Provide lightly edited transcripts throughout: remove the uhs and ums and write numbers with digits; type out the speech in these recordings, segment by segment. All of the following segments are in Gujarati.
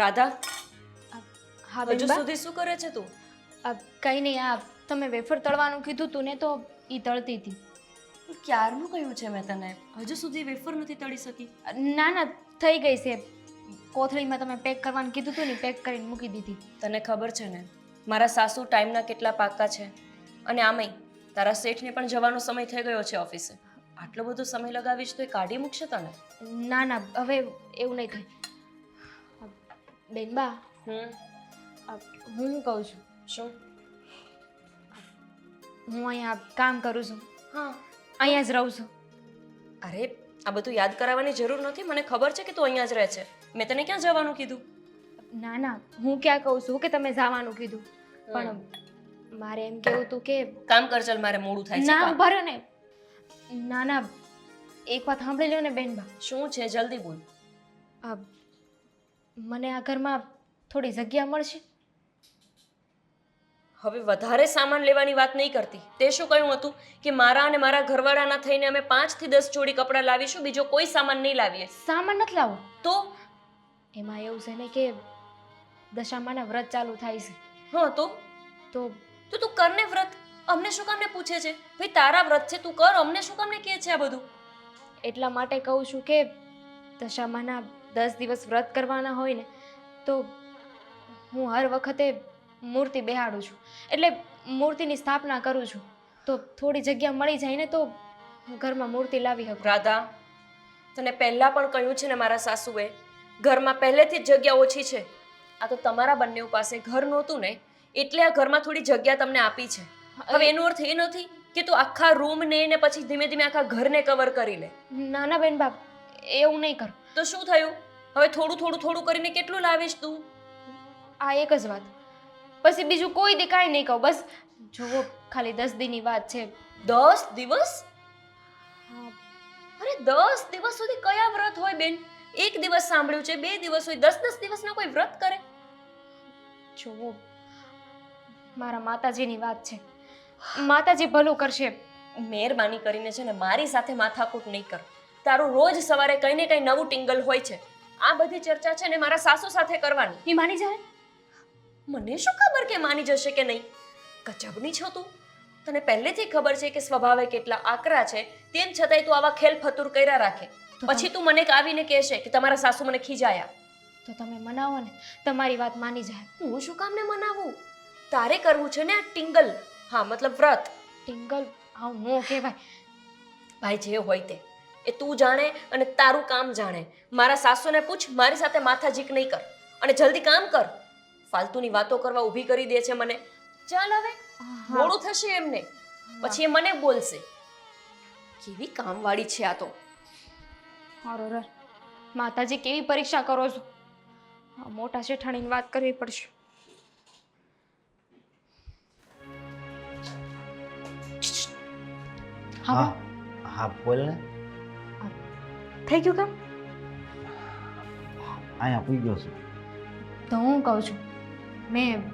રાધા, હા હજુ બેનબા, સુધી શું કરે છે તું? કંઈ નહીં. આ તમે વેફર તળવાનું કીધું તું ને તો એ તળતી હતી. ક્યારનું કહ્યું છે મેં તને, હજુ સુધી વેફર નથી તળી શકી? ના ના, થઈ ગઈ છે. કોથળીમાં તમે પેક કરવાનું કીધું હતું ને, પેક કરીને મૂકી દીધી. તને ખબર છે ને મારા સાસુ ટાઈમના કેટલા પાકા છે, અને આમેય તારા શેઠને પણ જવાનો સમય થઈ ગયો છે ઓફિસે. આટલો બધો સમય લગાવીશ તો એ કાઢી મૂકશે તને. ના ના, હવે એવું નહીં થાય. બેનબા, હું કહું છું, શું? હું અહીંયા કામ કરું છું, હા, અહીંયા જ રહું છું. અરે આ બધું યાદ કરાવવાની જરૂર નથી. મને ખબર છે કે તું અહીંયા જ રહે છે. મેં તને ક્યાં જવાનું કીધું? ના ના, હું ક્યાં કહું છું કે તમે જવાનું કીધું, પણ મારે એમ કેવું હતું કે કામ કર, ચાલ, મારે મોડું થાય છે. ના કામ. ભરો ને. ના ના, એક વાત સાંભળી લો ને બેનબા. શું છે? જલ્દી બોલ. મને આ ઘરમાં થોડી જગ્યા મળશે? હવે વધારે સામાન લેવાની વાત નહીં કરતી. તે શું કહ્યું હતું કે મારા અને મારા ઘરવાળાના થઈને અમે 5 થી 10 જોડી કપડાં લાવીશું, બીજો કોઈ સામાન નહીં લાવીએ. સામાન નથી લાવો તો એમાં એવું છે ને કે દશામાના વ્રત ચાલુ થાય છે, હા, તો તો તો તું કરને વ્રત. અમને શું કામને પૂછે છે? ભાઈ તારા વ્રત છે, તું કર. અમને શું કામને કહે છે આ બધું? એટલા માટે કહું છું કે દશામાના 10 દિવસ વ્રત કરવાના હોય ને, તો હું હર વખતે મૂર્તિ બેહાડું છું, એટલે મૂર્તિની સ્થાપના કરું છું. તો થોડી જગ્યા મળી જાય ને તો હું ઘરમાં મૂર્તિ લાવી શકું. રાધા, તને પહેલા પણ કહ્યું છે ને મારા સાસુએ, ઘરમાં પહેલેથી જ જગ્યા ઓછી છે. આ તો તમારા બંને પાસે ઘર નહોતું ને, એટલે આ ઘરમાં થોડી જગ્યા તમને આપી છે. હવે એનો અર્થ એ નથી કે તું આખા રૂમને ને પછી ધીમે ધીમે આખા ઘરને કવર કરી લે. ના ના બેન બાપ, એવું નહીં કરું. તો શું થયું? હવે થોડું થોડું થોડું કરીને કેટલું લાવીશ તું? આ એક જ વાત, પછી બીજું કોઈ દી કાંઈ નહીં કહું. બસ જુઓ, ખાલી 10 દીની વાત છે. 10 દિવસ? હા, અરે 10 દિવસ સુધી કયા વ્રત હોય બેન? એક દિવસ સાંભળ્યું છે, 2 દિવસ હોય, 10 દિવસના કોઈ વ્રત કરે? જુઓ, મારા માતાજીની વાત છે. માતાજી ભલું કરશે. મહેરબાની કરીને છે ને મારી સાથે માથાકૂટ નહીં કર. તારું રોજ સવારે કંઈ ને કંઈ નવું ટિંગલ હોય છે. આ બધી ચર્ચા છે ને મારા સાસુ સાથે કરવાની. એ માની જાય? મને શું ખબર કે માની જશે કે નહીં? ગજબની છો તું. તને પહેલેથી ખબર છે કે સ્વભાવે કેટલા આકરા છે, તેમ છતાંય તું આવા ખેલ ફતુર કર્યા રાખે. પછી તું મને આવીને કહેશે કે તમારા સાસુ મને ખીજાયા. તો તમે મનાવો ને, તમારી વાત માની જાય. હું શું કામને મનાવું? તારે કરવું છે ને આ ટિંગલ. હા, મતલબ વ્રત. ટિંગલ આવું નો કહેવાય. ભાઈ જે હોય તે, એ તું જાણે અને તારું કામ જાણે. મારા સાસુને પૂછ, મારી સાથે માથાજીક નહીં કર અને જલ્દી કામ કર. ફાલતુની વાતો કરવા ઊભી કરી દે છે મને. ચાલ હવે, મોડું થશે એમને, પછી એ મને બોલશે. કેવી કામવાળી છે આ તો. અરે માતાજી, કેવી પરીક્ષા કરો છો? આ મોટા શેઠાણીની વાત કરવી પડશે. હા હા, બોલ ને. થઈ ગયું કામ? અહીંયા પૂઈ ગયો છું. તો હું કહું છું, મેં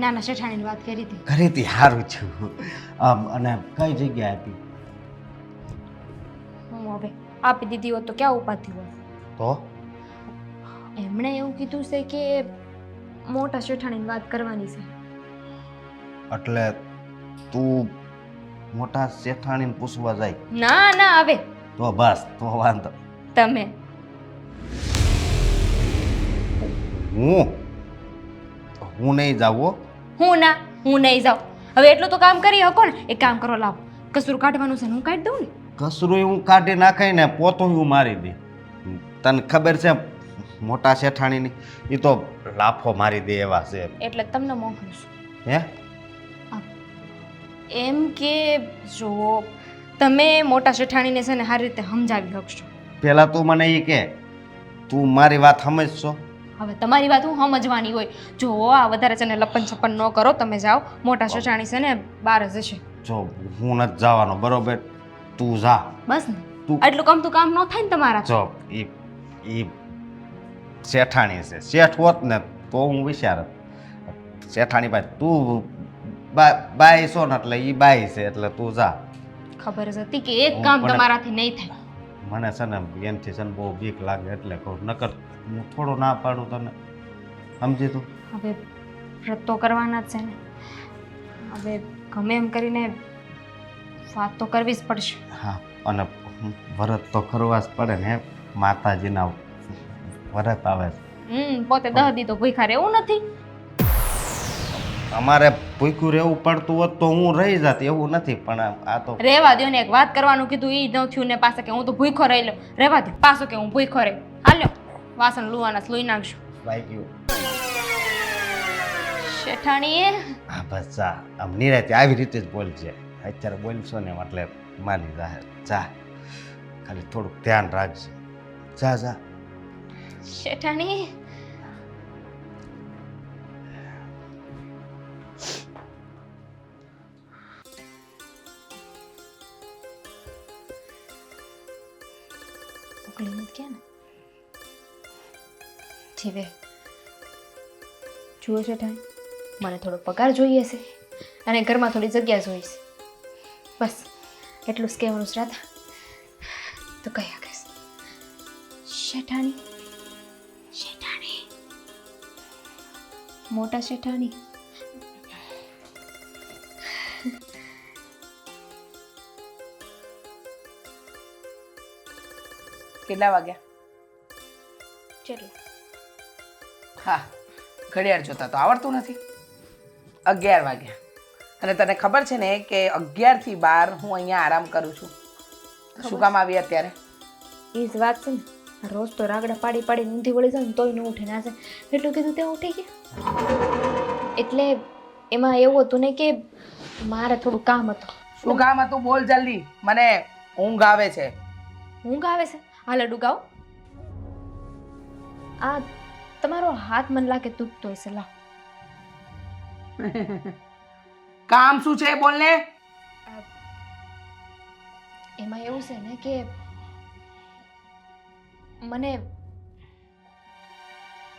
નાના શેઠાણીની વાત કરી હતી. ઘરેથી સારું છું. અને કઈ જગ્યાએ આપી? હું હવે આપી દીધી હોત તો ક્યાં ઉપાધિ હોય? તો એમણે એવું કીધું છે કે મોટા શેઠાણીની વાત કરવાની છે. એટલે તું મોટા શેઠાણીને પૂછવા જાય? ના ના, હવે તો બસ, તો વાંધો. તમે હું નહીં જાઉં. હું નહીં જાઉં. હવે એટલું તો કામ કરી શકો ને. એક કામ કરો, લાવો કસૂર કાઢવાનું છે ને હું કાઢી દઉં ને. કસરું હું કાઢી નાખાય ને પોતું હું મારી દે. તને ખબર છે મોટા શેઠાણીની એ તો લાફો મારી દે એવા છે. એટલે તમને મોકલું છું. હે? એમ કે જો તમે મોટા શેઠાણીને છે ને સારી રીતે સમજાવી શકશો. પેલા તું મને એ કે તું મારી વાત સમજશો? હવે તમારી વાત હું સમજવાની હોય. જો આ વધારે છે ને લપન છપ્પન ન કરો. તમે જાઓ, મોટા શેઠાણી છે ને બહાર જ હશે. જો હું નથી જવાનો, બરોબર? તું જા. બસ ને, તું આટલું કામ તો કામ ન થાય ને તમારા. જો ઈ શેઠાણી છે. શેઠ હોત ને તો હું વિચારત. શેઠાણી ભાઈ તું બાઈ છો ને એટલે ઈ બાઈ છે, એટલે તું જા. ખબર જ હતી કે એક કામ તમારાથી નહીં થાય. મને છે ને એનથી છે ને બહુ બીક લાગે એટલે કહું, નકર હું થોડો ના પાડું તને, સમજી તું? હવે વ્રત તો કરવાના જ છે ને, હવે ગમે એમ કરીને વાત તો કરવી જ પડશે. હા, અને વ્રત તો કરવા જ પડે ને, માતાજીના વ્રત આવે છે. પોતે 10 દી તો ભૂખ્યા રહેવું નથી. અમારે ભૂખ્યું રહેવું પડતું હોત તો હું રહી જાત, એવું નથી, પણ આ તો રહેવા દ્યો ને, એક વાત કરવાનું કીધું ઈ ન થયું ને પાછા કે હું તો ભૂખો રહી લો. રહેવા દે, પાછો કે હું ભૂખો રહી. હાલ્યો વાસણ લુવાના છે, લઈ નાખશું. વાગ્યું. શેઠાણીએ હા બસ જા, આમ નિરાતે આવી રીતે જ બોલજે. અત્યારે બોલશો ને એટલે માની જાહે. જા, ખાલી થોડુંક ધ્યાન રાખજે. જા જા. શેઠાણી ઉકળી નથી ગયા ને? જીવે જુઓ શેઠાણી, મને થોડો પગાર જોઈએ છે અને ઘરમાં થોડી જગ્યા જોઈએ છે. બસ એટલું જ કહેવાનું છે. રાધા તો કયા કહીશ શેઠાણી, શેઠાણી, મોટા શેઠાણી. કેટલા વાગ્યા? કેટલા? હા, ઘડિયાળ જોતા તો આવડતું નથી. 11 વાગ્યા. અને તને ખબર છે ને કે 11 થી 12 હું અહીંયા આરામ કરું છું. શું કામ આવી અત્યારે? એ જ વાત છે ને, રોજ તો રાગડા પાડી પાડીને ઊંધી વળી જાય ને તોય ન ઉઠે ના જાય. એટલું કીધું તે ઉઠી ગયા. એટલે એમાં એવું હતું ને કે મારે થોડું કામ હતું. શું કામ હતું? બોલ જલ્દી. મને ઊંઘ આવે છે. ઊંઘ આવે છે? હાલ અડું ગાવ. આ તમારો હાથ મન લાગે તૂટતો હશે. લાવ. કામ શું છે? બોલ ને. એમાં એવું છે ને કે મને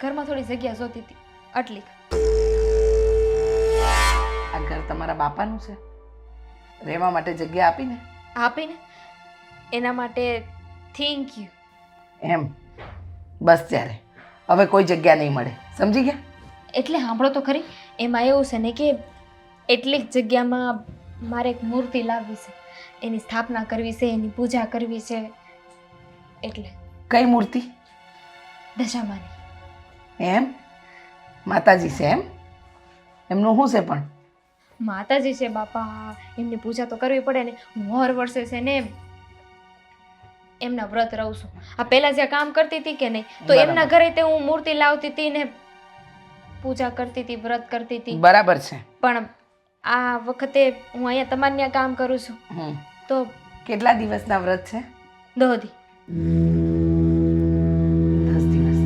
ઘરમાં થોડી જગ્યા જોતી હતી, આટલી. આ ઘર તમારા બાપાનું છે? રહેવા માટે જગ્યા આપીને? આપીને એના માટે થેન્ક યુ. એમ? બસ ત્યારે હવે કોઈ જગ્યા નહીં મળે, સમજી ગયા? એટલે સાંભળો તો ખરી, એમાં એવું છે ને કે એટલી જ જગ્યામાં મારે એક મૂર્તિ લાવવી છે, એની સ્થાપના કરવી છે, એની પૂજા કરવી છે. એટલે કઈ મૂર્તિ? દશામાની. એમ? માતાજી છે એમ? એમનું શું છે પણ? માતાજી છે બાપા, એમની પૂજા તો કરવી પડે ને. હું હર વર્ષે છે ને એમના વ્રત રહું છું. આ પહેલા જ્યાં કામ કરતી હતી કે નહીં, તો બરાબર. એમના ઘરે તે હું મૂર્તિ લાવતી હતી ને પૂજા કરતી હતી, વ્રત કરતી હતી. બરાબર છે. પણ આ વખતે હું અહીંયા તમારે ત્યાં કામ કરું છું તો કેટલા દિવસના વ્રત છે? 10 દી. 10 દિવસ.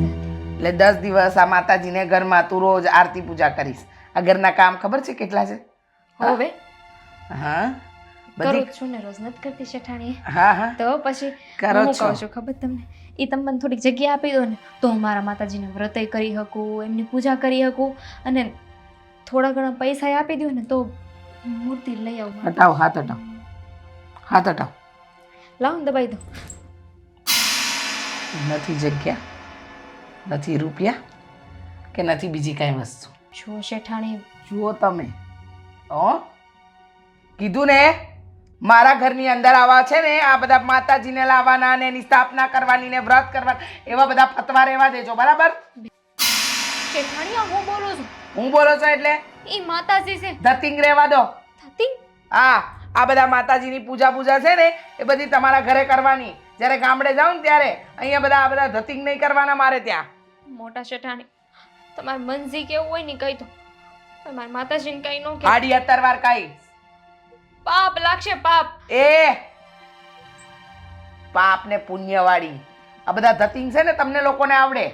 એટલે 10 દિવસ આ માતાજીને ઘરમાં તું રોજ આરતી પૂજા કરીશ. આ ઘરના કામ ખબર છે કેટલા છે? હવે હા, કરું બધી. જ છું ને, રોજ નથી કરતી શેઠાણી. હા હા, તો પછી કરો હું છો. કહું છું ખબર તમને, એ તમે મને થોડીક જગ્યા આપી દો ને તો હું મારા માતાજીને વ્રતય કરી શકું, એમની પૂજા કરી શકું અને થોડા ઘણા પૈસા આપી દો ને તો મૂર્તિ લઈ આવું. હટાવ, હાથ હટાવ, હાથ હટાવ. લાવ ને દબાઈ દો. નથી જગ્યા, નથી રૂપિયા કે નથી બીજી કાંઈ વસ્તુ. જો શેઠાણી, જુઓ તમે, કીધું ને મારા ઘરની અંદર આવા છે ને આ બધા માતાજીને લાવવાના ને એની સ્થાપના કરવાની ને વ્રત કરવાના, એવા બધા ફતવા રહેવા દેજો, બરાબર? શેઠાણી આ હું બોલું છું, હું બોલો છો એટલે એ માતાજી છે. ધતિંગ રહેવા દો. થતી હા, આ બધા માતાજીની પૂજા છે ને એ બધી તમારા ઘરે કરવાની. જ્યારે ગામડે જાવ ને ત્યારે અહીંયા આ બધા ધતિંગ નહીં કરવાના મારે ત્યાં. મોટા શેઠાણી, તમારે મનજી કેવું હોય ને કહી દો, પણ મારા માતાજીને કઈ ન કે આડી 17 વાર કાઈ પાપ લાગશે. પાપ એ પાપ ને પુણ્યવાળી આ બધા ધતિંગ છે ને તમને લોકોને આવડે.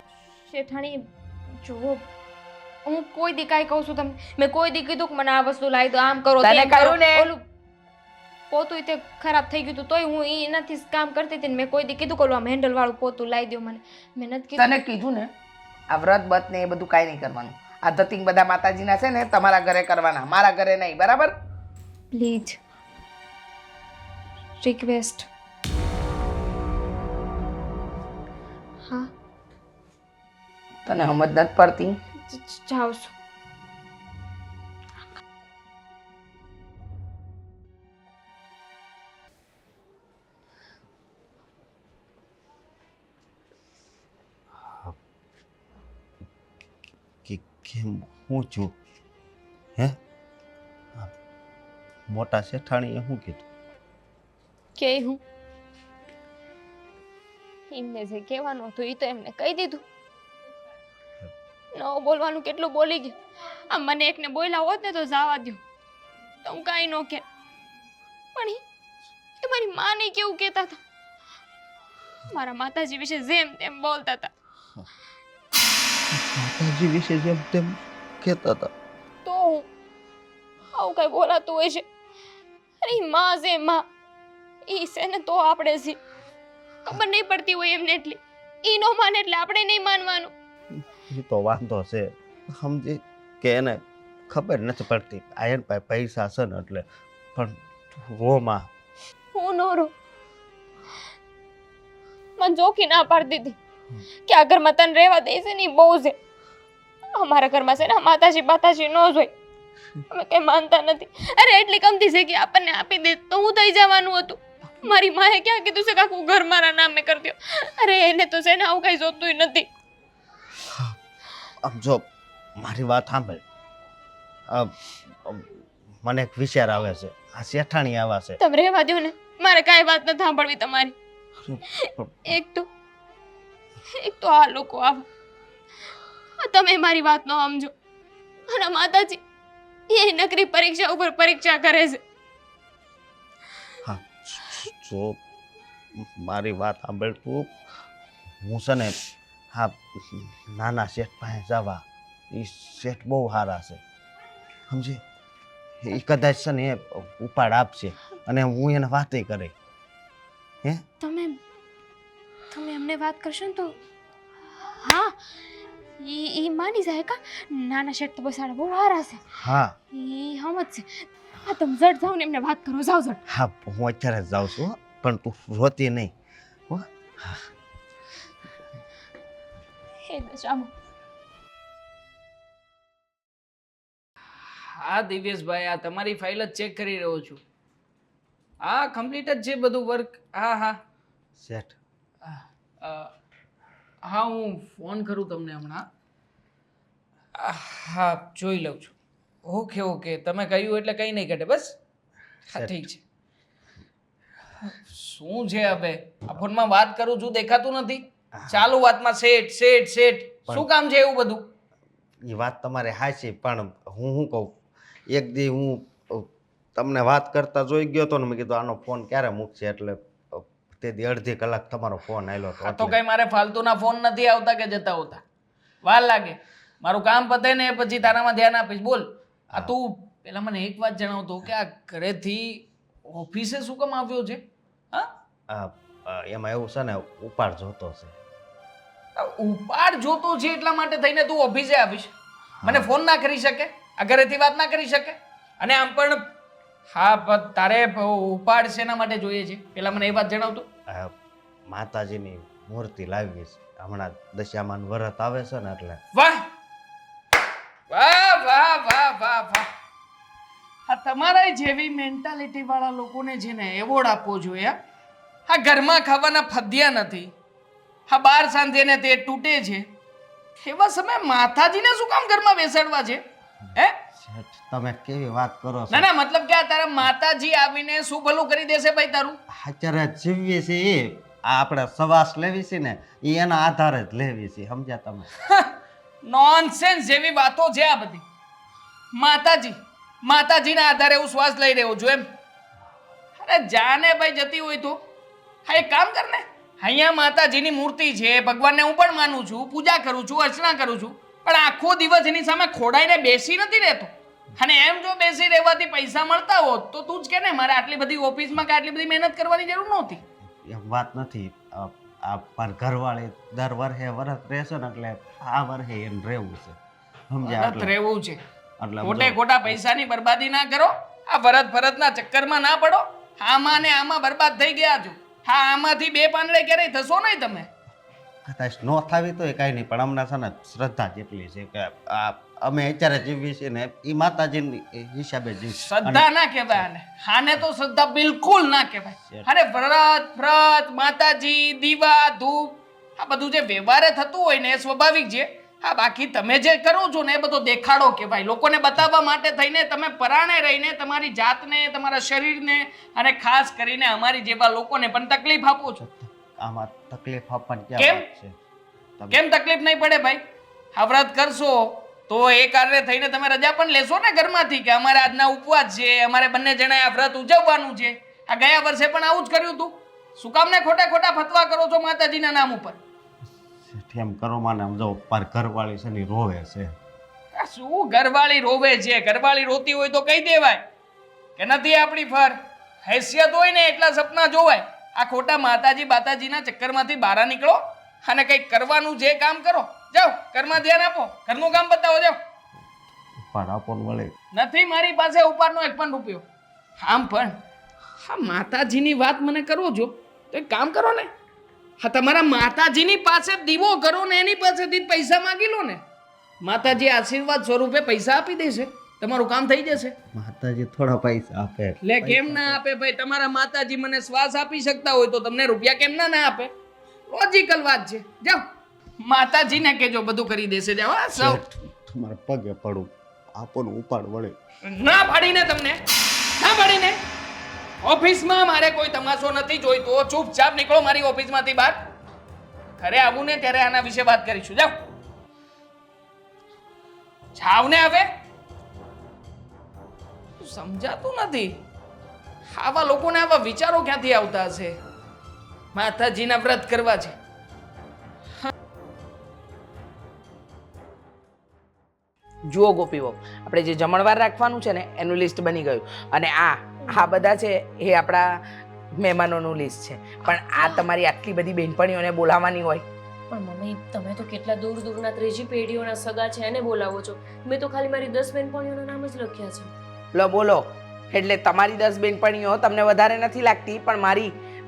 શેઠાણી જુઓ, હું કોઈ દી કાંઈ કહું છું તમને? મેં કોઈ દી કીધું કે મને આ વસ્તુ લાવી દો, આમ કરો, તને તેમ કરો? કહ્યું ને? ઓલું પોતું તે ખરાબ થઈ ગયું હતું તોય હું એનાથી જ કામ કરતી હતી ને મેં કોઈ દી કીધું કે ઓલું આમ હેન્ડલ વાળું પોતું લાવી દો મને? મેં નથી કીધું. તને કીધું ને આ વ્રત બત ને એ બધું કાંઈ નહીં કરવાનું. આ ધતિંગ બધા માતાજીના છે ને તમારા ઘરે કરવાના, મારા ઘરે નહીં, બરાબર? Please request. હા તને સમજ નથી પડતી? જાઉં છું. કેમ હું છું હે આ મોટા શેઠાણીએ શું કીધું? કે હું એમને જે કહેવાનું હતું એ તો એમને કહી દીધું. ન બોલવાનું કેટલું બોલી ગયું. આ મને એકને બોલ્યા હોત ને તો જવા દો તો હું કાંઈ ન કે, પણ એ મારી માને કેવું કહેતા હતા, મારા માતાજી વિશે જેમ તેમ બોલતા હતા. માતાજી વિશે જેમ તેમ કહેતા હતા. તો હું આવું કઈ બોલાતું હોય છે? અરે ઈ માં છે માં, ઈ છે ને તો આપણે છે. ખબર નહીં પડતી હોય એમને એટલી, ઈ નો માને એટલે આપણે નહીં માનવાનું. એ તો વાંધો છે સમજી કે એને ખબર નથી પડતી આ એન પાસે પૈસા છે ને એટલે, પણ રોમાં હું નો રહું. મને જોખી ના પાડી દીધી કે આ ઘરમાં તને રહેવા દે છે ને ઈ બહુ છે. અમારા ઘરમાં છે ને માતાજી બાતાજી નો જોઈ, અમે કઈ માનતા નથી. અરે એટલી કમતી છે કે આપણને આપી દે તો હું થઈ જવાનું હતું. મારી માએ ક્યાં કીધું છે કે આખું ઘર મારા નામે કરી દો. અરે એને તો છે ને આવું કઈ જોતું નથી. આમ જો મારી વાત સાંભળ, મને એક વિચાર આવે છે. આ શેઠાણી આવા છે. તમે રહેવા દો ને, મારે કાંઈ વાત નથી સાંભળવી તમારી. એક તો આ લોકો આવા, તમે મારી વાત ન સમજો. અને માતાજી એ નકરી પરીક્ષા ઉપર પરીક્ષા કરે છે. હા જો મારી વાત સાંભળ તું, હું છે ને હા નાના શેઠ પાસે જવા, એ શેઠ બહુ સારા છે સમજી. એ કદાચ છે ને એ ઉપાડ આપશે અને હું એને વાતે કરે. હે તમે એમને વાત કરશો ને તો હા ઈ માની જાય કા. નાના શેઠ તો બસાડા બહુ સારા છે. હા ઈ સમજશે. હા તમે જડ જાઓ ને એમને વાત કરો, જાઓ જડ. હા હું અત્યારે જ જાઉં છું હો, પણ તું રોતી નહીં હો. હે દશામાં. હા દિવ્યેશભાઈ, આ તમારી ફાઇલ જ ચેક કરી રહ્યો છું. હા કમ્પ્લીટ જ છે બધું વર્ક. હા હા શેઠ હા હું ફોન કરું તમને હમણાં. હા જોઈ લઉં છું. ઓકે ઓકે, તમે કહ્યું એટલે કંઈ નહીં ઘટે બસ. હા ઠીક છે. શું છે હવે આ ફોનમાં વાત કરું છું દેખાતું નથી? ચાલુ વાતમાં શેઠ શેઠ શેઠ, શું કામ છે એવું બધું? એ વાત તમારે હાચી, પણ હું શું કહું, એક દી હું તમને વાત કરતા જોઈ ગયો હતો ને, મેં કીધું આનો ફોન ક્યારે મૂકશે, એટલે તે દી અડધી કલાક તમારો ફોન આવેલો હતો. આ તો કઈ મારે ફાલતુના ફોન નથી આવતા કે જતા હોતા. વાર લાગે. મારું કામ પતે ને પછી તારામાં ધ્યાન આપીશ. બોલ. આ તું પેલા મને એક વાત જણાવતો કે આ ઘરેથી ઓફિસે શું કામ આવ્યો છે? હા એમાં એવું છે ને ઉપાડ જોતો છે. ઉપાડ જોતો છે એટલા માટે થઈને તું ઓફિસે આવીશ? મને ફોન ના કરી શકે? આ ઘરેથી વાત ના કરી શકે? અને આમ પણ હા પણ તારે ઉપાડ શેના માટે જોઈએ છે પેલા મને એ વાત જણાવતો. માતાજીની મૂર્તિ લાવી છે, હમણાં દશામાન વ્રત આવે છે ને એટલે. વાહ વાહ વાહ વાહ વાહ વાહ. આ તમારા જેવી મેન્ટાલિટી વાળા લોકોને છે ને એવોર્ડ આપવો જોઈએ. આ ઘરમાં ખાવાના ફદ્યા નથી, હા બાર સાંજે ને તે તૂટે છે, એવા સમય માતાજીને શું કામ ઘરમાં બેસાડવા છે? હે શેઠ તમે કેવી વાત કરો છો? ના ના મતલબ કે આ તારા માતાજી આવીને શું ભલું કરી દેશે ભાઈ તારું? અત્યારે જીવીએ છે એ આપણે સવાસ લેવી છે ને એ એના આધારે જ લેવી છે, સમજ્યા તમે? નોનસેન્સ જેવી વાતો છે આ બધી. માતાજીના આધારે હું શ્વાસ લઈ રહ્યો છું એમ? અરે જાને ભાઈ જતી હોય તો હા એક કામ કર ને, અહીંયા માતાજીની મૂર્તિ છે, ભગવાનને હું પણ માનું છું, પૂજા કરું છું, અર્ચના કરું છું, પણ આખો દિવસ એની સામે ખોડાઈને બેસી નથી રહેતો. અને એમ જો બેસી રહેવાથી પૈસા મળતા હોત તો તું જ કે ને મારે આટલી બધી ઓફિસમાં કે આટલી બધી મહેનત કરવાની જરૂર નહોતી. એમ વાત નથી. આ પણ ઘરવાળી દર વર્ષે વરસ રહેશે ને એટલે આ વર્ષે એને રહેવું છે, સમજ્યા? વરત રહેવું છે. એટલે ખોટે ખોટા પૈસાની બરબાદી ના કરો. આ ભરતના ચક્કરમાં ના પડો. આમાં ને આમાં બરબાદ થઈ ગયા છો. હા આમાંથી બે પાંદડે ક્યારેય થશો નહીં તમે. કદાચ ન થાવી તો કાંઈ નહીં, પણ અમને છે ને શ્રદ્ધા જેટલી છે કે અમે અત્યારે જીવીએ છીએ ને એ માતાજીની હિસાબે જીવીએ. શ્રદ્ધા ના કહેવાય આને. આને તો શ્રદ્ધા બિલકુલ ના કહેવાય. અરે વ્રત માતાજી, દીવા, ધૂપ, આ બધું જે વ્યવહારે થતું હોય ને એ સ્વાભાવિક છે. હા, બાકી તમે જે કરો છો ને એ બધો દેખાડો કહેવાય. લોકોને બતાવવા માટે થઈને તમે પરાણે રહીને તમારી જાતને, તમારા શરીરને અને ખાસ કરીને અમારી જેવા લોકોને પણ તકલીફ આપો છો. આમાં તકલીફ આપવાની કેમ? ક્યાં વાત છે? તમે- કેમ તકલીફ નહીં પડે ભાઈ? આ વ્રત કરશો તો એ કાર્ય થઈને તમે રજા પણ લેશો ને ઘરમાંથી કે અમારે આજના ઉપવાસ છે, અમારે બંને જણાએ આ વ્રત ઉજવવાનું છે. આ ગયા વર્ષે પણ આવું જ કર્યું હતું. શું કામ ને ખોટા ખોટા ફતવા કરો છો માતાજીના નામ ઉપર? એમ કરો માને આમ જો પર ઘરવાળી છે ને ઈ રોવે છે. આ શું ઘરવાળી રોવે છે? ઘરવાળી રોતી હોય તો કહી દેવાય કે નથી આપણી ફર. હેસિયત હોય ને એટલા સપના જોવાય. આ ખોટા માતાજી બાતાજીના ચક્કરમાંથી બહાર નીકળો અને કંઈક કરવાનું જે કામ કરો. જાઓ, ઘરમાં ધ્યાન આપો, ઘરનું કામ બતાવો. જાઓ. ઉપાડ આપો ને વળી. નથી મારી પાસે ઉપાડનો એક પણ રૂપિયો. આમ પણ હા, માતાજીની વાત મને કરો છો તો એક કામ કરો ને, હા તમારા માતાજીની પાસે દીવો કરો ને એની પાસેથી જ પૈસા માંગી લો ને. માતાજી આશીર્વાદ સ્વરૂપે પૈસા આપી દેશે, તમારું કામ થઈ જશે. માતાજી થોડા પૈસા આપે. લે કેમ ના આપે ભાઈ? તમારા માતાજી મને શ્વાસ આપી શકતા હોય તો તમને રૂપિયા કેમ ના આપે? લોજિકલ વાત છે. જાઓ, માતાજીને કહેજો બધું કરી દેશે. જાઓ. હા, સૌ તમારા પગે પડું, આપો ને ઉપાડ વળી. ના પાડીને તમને, ના પાડીને. ઓફિસમાં મારે કોઈ તમાશો નથી જોઈતો. ચૂપચાપ નીકળો મારી ઓફિસમાંથી બહાર. ઘરે આવું ને ત્યારે આના વિશે વાત કરીશું. જાઓ, જાવ ને. હવે સમજાતું નથી. આવા લોકોને આવા વિચારો ક્યાંથી આવતા હશે? માતાજીના વ્રત કરવા છે. જુઓ ગોપીઓ, આપણે જે જમણવાર રાખવાનું છે ને એનું લિસ્ટ બની ગયું. અને આ બધા છે એ આપણા મહેમાનોનું લિસ્ટ છે. પણ આ તમારી આટલી બધી બહેનપણીઓને બોલાવવાની હોય. પણ મમ્મી, તમે તો કેટલા દૂર દૂરના ત્રીજી પેઢીઓના સગા છે એને બોલાવો છો. મેં તો ખાલી મારી 10 બહેનપણીઓના નામ જ લખ્યા છે. લો બોલો, એટલે તમારી 10 બહેનપણીઓ તમને વધારે નથી લાગતી, પણ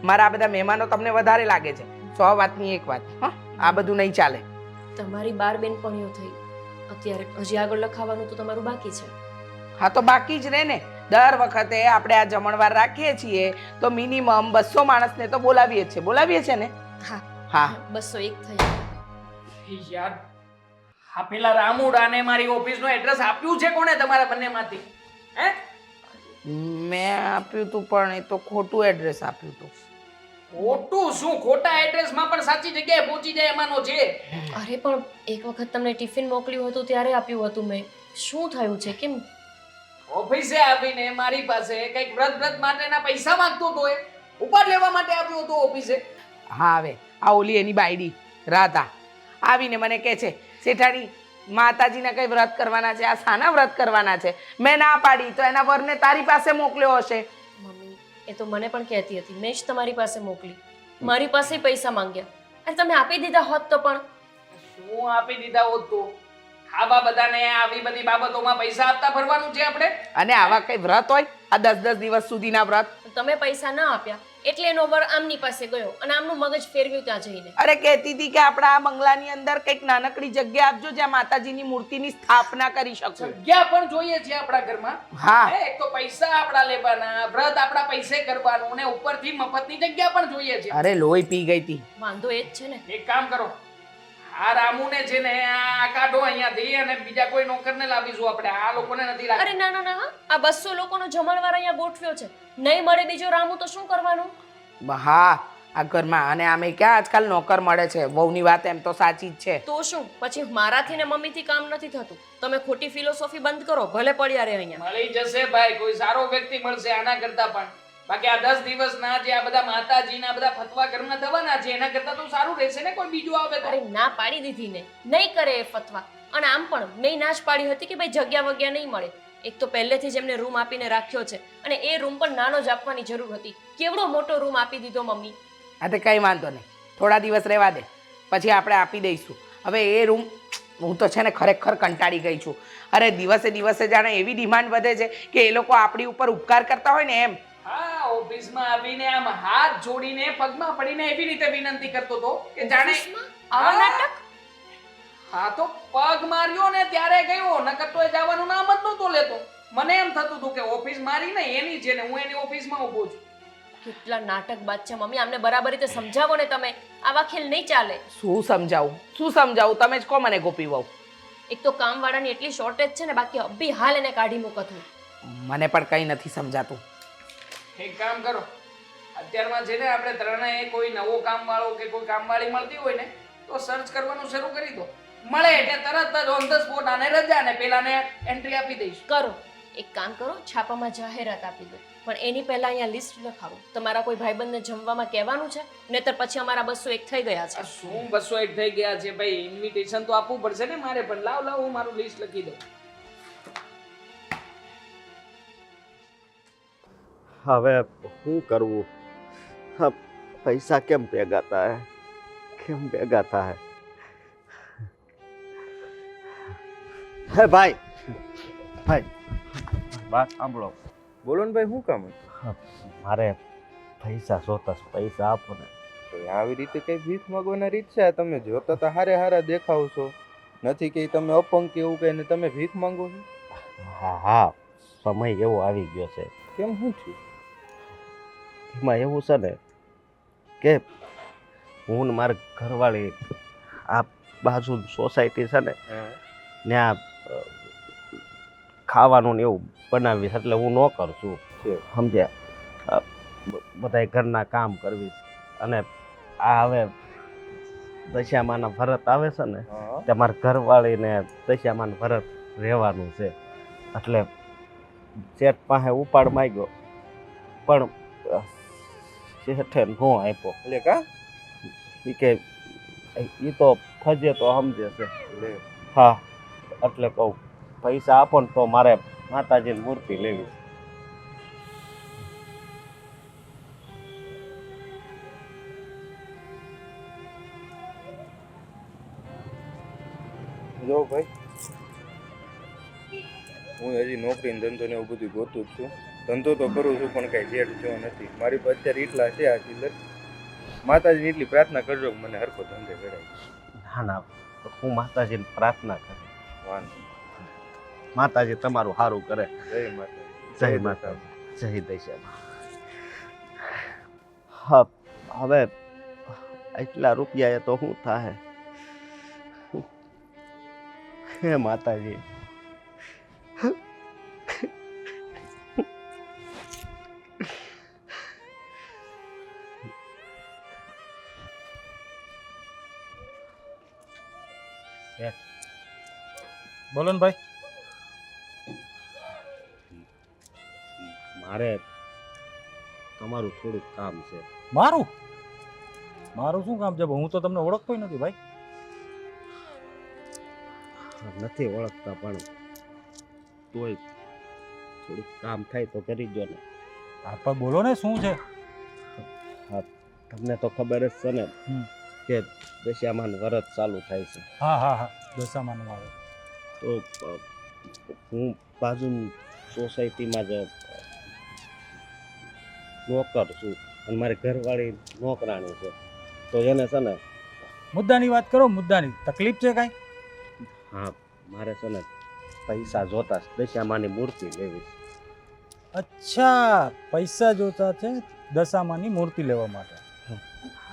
મારા આ બધા મહેમાનો તમને વધારે લાગે છે. 100 વાતની એક વાત. હા, આ બધું નહીં ચાલે. તમારી 12 બહેનપણીઓ થઈ. અત્યારે હજી આગળ લખાવાનું તો તમારું બાકી છે. હા, તો બાકી જ રહે ને. દર વખતે આપણે આ જમણવાર રાખીએ છીએ તો મિનિમમ 200 માણસને તો બોલાવીએ છીએ ને. હા હા, 201 થઈ. યાર, હા પેલા રામુડાને મારી ઓફિસનું એડ્રેસ આપ્યું છે કોણે તમારા બંનેમાંથી? હે? મેં આપ્યું હતું પણ એ તો ખોટું એડ્રેસ આપ્યું હતું. ખોટું શું? ખોટા એડ્રેસમાં પણ સાચી જગ્યાએ પહોંચી જાય એમાંનો છે. અરે પણ એક વખત તમને ટિફિન મોકલ્યું હતું ત્યારે આપ્યું હતું મેં. શું થયું છે? કેમ ઓફિસે આવીને મારી પાસે કંઈક વ્રત માટેના પૈસા માંગતો હતો? એ ઉપાડ લેવા માટે આવ્યો હતો ઓફિસે. હા, હવે આ ઓલી એની બાયડી રાધા આવીને મને કહે છે, શેઠાણી માતાજીના કઈ વ્રત કરવાના છે, આ શાના વ્રત કરવાના છે? મેં ના પાડી તો એના વરને તારી પાસે મોકલ્યો હશે. મમ્મી, એ તો મને પણ કહેતી હતી, મેં જ તમારી પાસે મોકલી. મારી પાસે પૈસા માંગ્યા અને તમે આપી દીધા હોત તો પણ. શું આપી દીધા હોત તો? ખાવા બધાને આવી બધી બાબતોમાં પૈસા આપતા ફરવાનું છે આપણે? અને આવા કઈ વ્રત હોય? આ 10 દિવસ સુધીના વ્રત? તમે પૈસા ના આપ્યા એટલે એનો વર આમની પાસે ગયો અને આમનું મગજ ફેરવ્યું ત્યાં જઈને. અરે કહેતી હતી કે આપણા આ બંગલાની અંદર કંઈક નાનકડી જગ્યા આપજો જ્યાં માતાજીની મૂર્તિની સ્થાપના કરી શકું. જગ્યા પણ જોઈએ છે આપણા ઘરમાં. હા. એક તો પૈસા આપણા લેવાના, વ્રત આપણા પૈસે કરવાનું અને ઉપરથી મફતની જગ્યા પણ જોઈએ છે. અરે લોહી પી ગઈ હતી. વાંધો એ જ છે ને. એક કામ કરો, આ રામુને છે ને આ કાઢો અહીંયાથી અને બીજા કોઈ નોકરને લાવીશું આપણે. આ લોકોને નથી અરે લાવી. ના ના ના, આ 200 લોકોનો જમણવાર અહીંયા ગોઠવ્યો છે. નહીં મળે બીજો રામુ તો શું કરવાનું? હા, આ ઘરમાં અને આમે ક્યાં આજકાલ નોકર મળે છે. વહુની વાત એમ તો સાચી જ છે. તો શું પછી મારાથી ને મમ્મીથી કામ નથી થતું. તમે ખોટી ફિલોસોફી બંધ કરો, ભલે પડ્યા રે અહીંયા. મળી જશે ભાઈ, કોઈ સારો વ્યક્તિ મળશે આના કરતા પણ. બાકી આ 10 દિવસના જે આ બધા માતાજીના બધા ફતવા ઘરમાં થવાના છે એના કરતા તો સારું રહેશે ને કોઈ બીજું આવે તો. અરે ના પાડી દીધી ને, નહીં કરે એ ફતવા. અને આમ પણ મેં ના જ પાડી હતી કે ભાઈ જગ્યા વગ્યા નહીં મળે. એક તો પહેલેથી જ એમને રૂમ આપીને રાખ્યો છે અને એ રૂમ પણ નાનો જ આપવાની જરૂર હતી. કેવડો મોટો રૂમ આપી દીધો મમ્મી. હા, તો કંઈ વાંધો નહીં, થોડા દિવસ રહેવા દે, પછી આપણે આપી દઈશું. હવે એ રૂમ હું તો છે ને ખરેખર કંટાળી ગઈ છું. અરે દિવસે જાણે એવી ડિમાન્ડ વધે છે કે એ લોકો આપણી ઉપર ઉપકાર કરતા હોય ને એમ. હા, ઓફિસમાં આવીને આમ હાથ જોડીને પગમાં પડીને એવી રીતે વિનંતી કરતો હતો કે જાણે આવા હા. નાટક? હા તો પગ માર્યો ને ત્યારે ગયો, નકર તો એ જવાનું નામ જ નહોતો લેતો. મને એમ થતું હતું કે ઓફિસ મારી ને એની છે ને હું એની ઓફિસમાં ઊભો છું. કેટલા નાટકબાજ છે મમ્મી, આમને બરાબર રીતે સમજાવો ને તમે. આવા ખેલ નહીં ચાલે. શું સમજાવું તમે જ કહો મને ગોપી વહુ. એક તો કામવાળાની એટલી શોર્ટેજ છે ને, બાકી અબ્બી હાલ એને કાઢી મૂકત હું. મને પણ કંઈ નથી સમજાતું. એક કામ કરો, અત્યારમાં છે ને આપણે ત્રણેય કોઈ નવો કામવાળો કે કોઈ કામવાળી મળતી હોય ને તો સર્ચ કરવાનું શરૂ કરી દો. મળે એટલે તરત જ ઓન ધ સ્પોટ આને રજા ને પેલાને એન્ટ્રી આપી દઈશું. કરો, એક કામ કરો, છાપામાં જાહેરાત આપી દો, પણ એની પહેલા અહીંયા લિસ્ટ લખાવો. તમારા કોઈ ભાઈબંધને જમવામાં કહેવાનું છે, નહીતર પછી અમારા 201 થઈ ગયા છે. આ શું 201 થઈ ગયા છે ભાઈ? ઇન્વિટેશન તો આપવું પડશે ને મારે પણ. લાવ હું મારું લિસ્ટ લખી દઉં. હવે શું કરવું? હા, પૈસા કેમ ભેગા થાય? કેમ ભેગા થાય? હે ભાઈ, વાત સાંભળો. બોલો ને ભાઈ, શું કામ હતું? હા, મારે પૈસા જોતા છે, પૈસા આપો ને. ભાઈ, આવી રીતે કઈ ભીખ માંગવાના રીત છે? તમે જોતા તો હારા દેખાવ છો, નથી કે તમે અપંગ કે એવું કઈ ને તમે ભીખ માંગો છો? હા, સમય એવો આવી ગયો છે. કેમ, શું થયું? એમાં એવું છે ને કે હું ને મારી ઘરવાળી આ બાજુ સોસાયટી છે ને ત્યાં ખાવાનું ને એવું બનાવીશ, એટલે હું નોકર છું, સમજ્યા? બધા ઘરના કામ કરવીશ. અને આ હવે દશામાના ભરત આવે છે ને, તે મારા ઘરવાળીને દશામાના ભરત રહેવાનું છે, એટલે શેઠ પાસે ઉપાડ માંગ્યો પણ શેઠે નો આપ્યો. એટલે કા એ કે એ તો ફજે તો સમજે છે. લે, હા, એટલે કહું પૈસા આપો ને તો મારે માતાજીની મૂર્તિ લેવી. જો ભાઈ, હું હજી નોકરી ને ધંધો ને એવું બધું ગોતું જ છું. ધંધો તો કરું છું પણ કઈ શેઠ જો નથી મારી પાસે અત્યારે. એટલા છે આ ચિલ્લર. માતાજીને એટલી પ્રાર્થના કરજો કે મને હરખો ધંધે કરાય. ના, હું માતાજીને પ્રાર્થના કરું. વાંધો. માતાજી તમારું સારું કરે. જય માતાજી. જય માતાજી, જય દશામાં. હા, હવે એટલા રૂપિયા એ તો શું થાય? હે માતાજી, બોલો ને ભાઈ. મારે તમારું થોડુંક કામ છે. મારું મારું શું કામ છે? હું તો તમને ઓળખતો નથી ભાઈ. નથી ઓળખતા પણ તોય થોડુંક કામ થાય તો કરી દો ને. હા પણ બોલો ને, શું છે? તમને તો ખબર જ છે ને કે દશામાન વ્રત ચાલુ થાય છે. હા, દશામાનું આવે. તો હું બાજુની સોસાયટીમાં જ નોકર છું અને મારી ઘરવાળી નોકરાણી છે. તો એને છે ને, મુદ્દાની વાત કરો. મુદ્દાની તકલીફ છે કાંઈ? હા, મારે છે ને પૈસા જોતા છે, દશામાની મૂર્તિ લેવી છે. અચ્છા, પૈસા જોતા છે દશામાની મૂર્તિ લેવા માટે.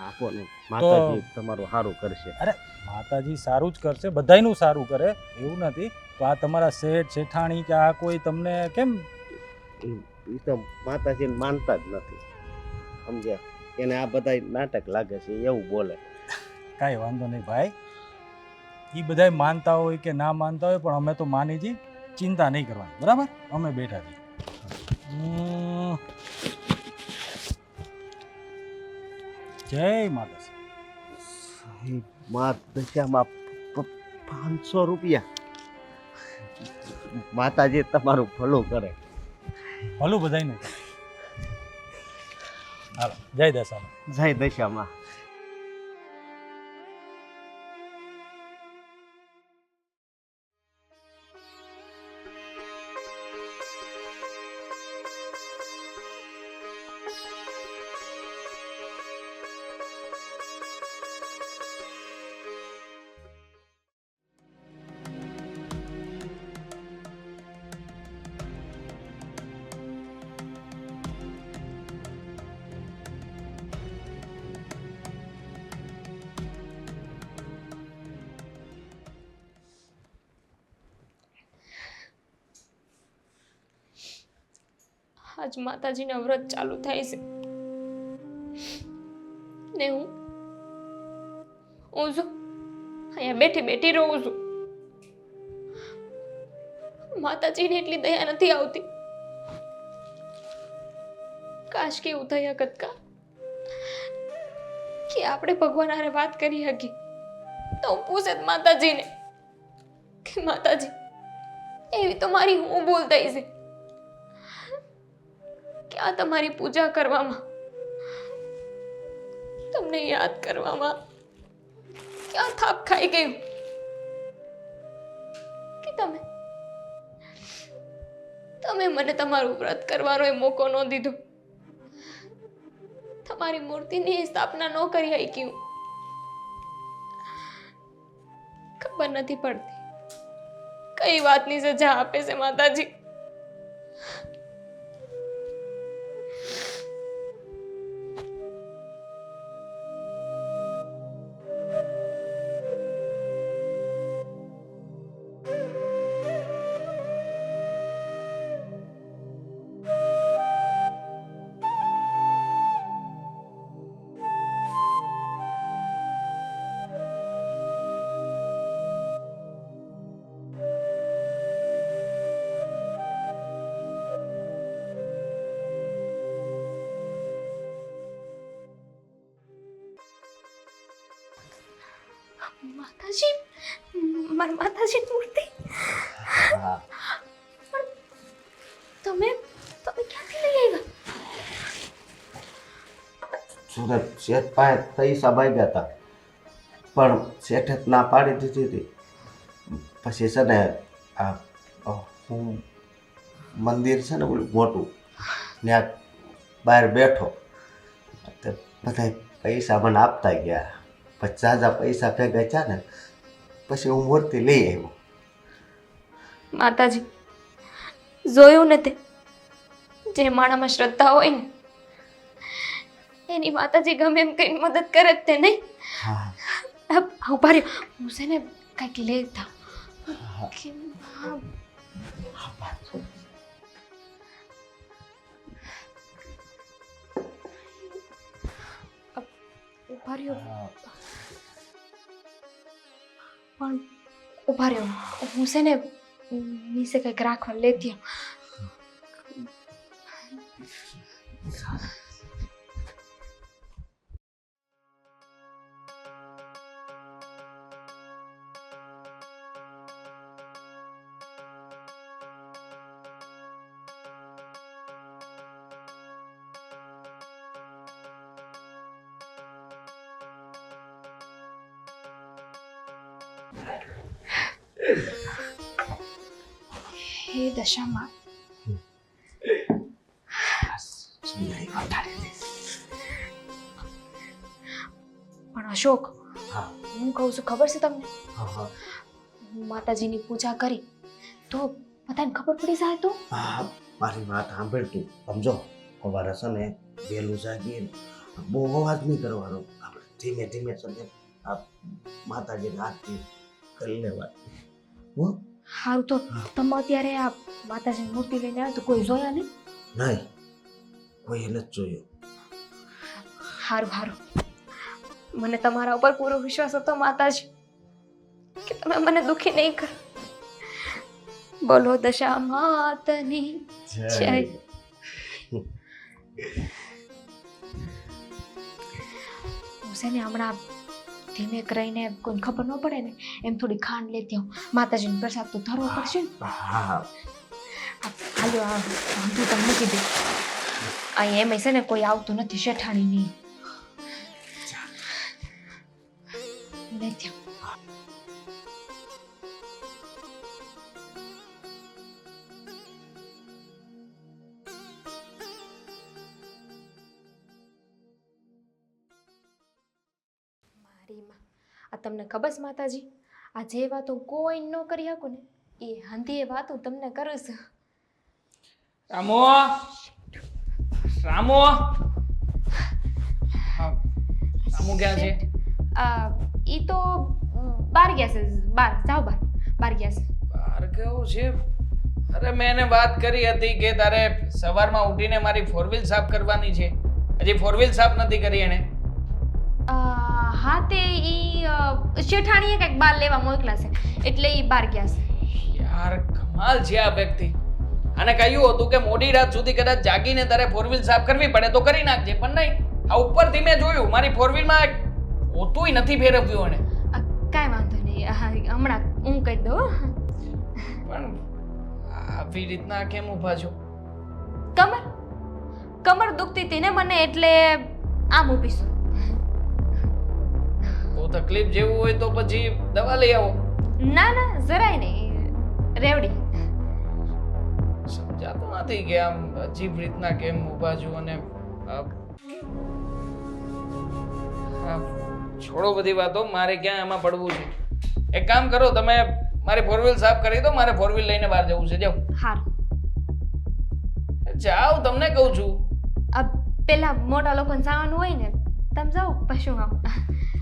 આપો ને, માતાજી તમારું સારું કરશે. અરે માતાજી સારું જ કરશે, બધાયનું સારું કરે એવું નથી. તો આ તમારા શેઠ શેઠાણી કે આ કોઈ તમને કેમ? એ તો માતાજીને માનતા જ નથી, સમજ્યા? એને આ બધા નાટક લાગે છે એવું બોલે. કાંઈ વાંધો નહીં ભાઈ, એ બધાય માનતા હોય કે ના માનતા હોય, પણ અમે તો માની જી, ચિંતા નહીં કરવાની, બરાબર? અમે બેઠા છીએ. જય માતાજી. દશામાં 500 રૂપિયા. માતાજી તમારું ભલું કરે. ભલું બધાયનું. હાલો, જય દશામાં. જય દશામાં. આજ માતાજીના વ્રત ચાલુ થાય છે ને હું જો અહીંયા બેઠી બેઠી રહું છું. માતાજીને એટલી દયા નથી આવતી. કાશ કે એવું થઈ શકત કા કે આપણે ભગવાન હારે વાત કરી શકીએ તો હું પૂછે માતાજીને કે માતાજી એવી તો મારી હું ભૂલ થઈ છે કે આ તમારી પૂજા કરવામાં, તમને યાદ કરવામાં ક્યાં થાપ ખાઈ ગયું કે તમે મને તમારું વ્રત કરવાનો એ મોકો ન દીધો, તમારી મૂર્તિની સ્થાપના ન કરી શકી. ખબર નથી પડતી કઈ વાતની સજા આપે છે માતાજી. માતાજી, મારી માતાજી મૂર્તિ. હા તમે ક્યાંથી લઈ આવ્યા? સુરત શેઠ પાસે પૈસા માંગ્યા હતા પણ શેઠે જ ના પાડી દીધી હતી. પછી છે ને હું મંદિર છે ને ઓલું મોટું ત્યાં બહાર બેઠો તે બધા પૈસા મને આપતા ગયા. પછી ઝાઝા પૈસા ભેગા થયા ને પછી હું મૂર્તિ લઈ આવ્યો. માતાજી, જોયું ને તે જે માણામાં શ્રદ્ધા હોય ને એની માતાજી ગમે એમ કઈ મદદ કરે જ તે નહીં. હા ઉભા રહ્યો, હું છે ને કંઈક લેતા ઉભા રહ્યો પણ ઉભા રહ્યો, હું છે ને નીચે કંઈક રાખવા લેતી આવું. હે દશામાં, પણ અશોક, હા હું કહું છું ખબર છે તમને, હા માતાજીની પૂજા કરી તો બધાને ખબર પડી જાય તો? હા મારી વાત સાંભળ તું. સમજો સવારે છે ને વહેલું જાગીએ ને બહુ અવાજ નહીં કરવાનો. આપણે ધીમે ધીમે છે ને આ માતાજીને આરતી કરી લેવાની. હો સારું, તો તમે અત્યારે આ માતાજીની મૂર્તિ લઈને આવ્યા તો કોઈ જોયા નહીં? નહીં, કોઈ એને જ જોયું. સારું સારું, મને તમારા ઉપર પૂરો વિશ્વાસ હતો માતાજી કે તમે મને દુખી નહીં કરો. બોલો દશા માતની જય. હું છે ને હમણાં ધીમે રહીને કોઈને ખબર ન પડે ને એમ થોડી ખાંડ લેતી આવું. માતાજીનો પ્રસાદ તો ધરવો પડશે ને. હા હાલો, આ વાંધું તમે મૂકી દે. અહીંયા એમ છે ને કોઈ આવતું નથી શેઠાણી નહીં. લેતી આવું. આ તમને ખબર છે માતાજી, આ જે વાતો કોઈ ન કરી શકું ને એ હંધી એ વાતો તમને કરું છું. રામો, રામો, હા, રામો ક્યાં છે? ઈ તો બહાર ગયા છે. બહાર જાઓ, બહાર ગયા છે. બહાર ગયો છે? અરે મેં એને વાત કરી હતી કે તારે સવારમાં ઉઠીને મારી ફોર વ્હીલ સાફ કરવાની છે. હજી ફોર વ્હીલ સાફ નથી કરી એણે. હા તે ઈ શેઠાણીએ કંઈક બાર લેવા મોકલા છે એટલે ઈ બહાર ગયા છે. યાર કમાલ છે આ વ્યક્તિ. આને કહ્યું હતું કે મોડી રાત સુધી કદાચ જાગીને તારે ફોર વ્હીલ સાફ કરવી પડે તો કરી નાખજે, પણ નહીં. આ ઉપરથી મેં જોયું મારી ફોર વ્હીલમાં હોતુંય નથી ફેરવ્યું એણે. કાંઈ વાંધો નહીં, હા હમણાં હું કહી દઉં. પણ આવી રીતના કેમ ઊભા છો? કમર દુખતી હતી ને મને એટલે આમ ઊભીશું. બહુ તકલીફ જેવું હોય તો પછી દવા લઈ આવો. ના જરાય નહીં, રેવડી. સમજાતું નથી કે આમ અજીબ રીતના કેમ ઊભા છો અને છોડો બધી વાતો, મારે ક્યાં એમાં પડવું છે. એક કામ કરો, તમે મારી ફોર વ્હીલ સાફ કરી દો, મારે ફોર વ્હીલ લઈને બહાર જવું છે. જાઓ હારું. જાઓ, તમને કહું છું. પેલા મોટા લોકોને જવાનું હોય ને, તમે જાઓ પછી હું આવું.